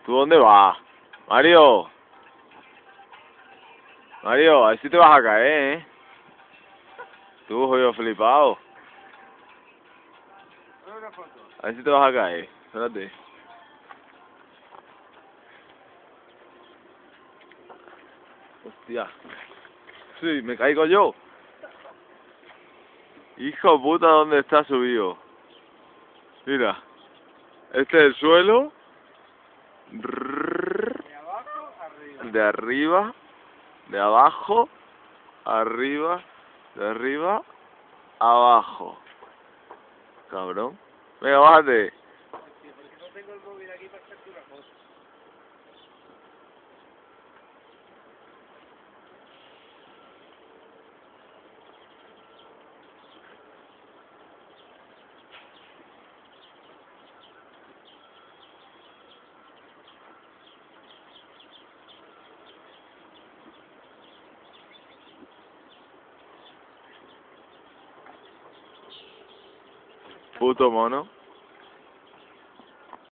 ¿Tú dónde vas? Mario. Mario, a ver si te vas a caer, ¿eh? Tú, jodido flipado. A ver si te vas a caer. Espérate. Hostia. Sí, me caigo yo. Hijo de puta, ¿dónde está subido? Mira. Este es el suelo. De arriba. De abajo. Arriba. De arriba. Abajo. Cabrón. Venga, bájate. Puto mono.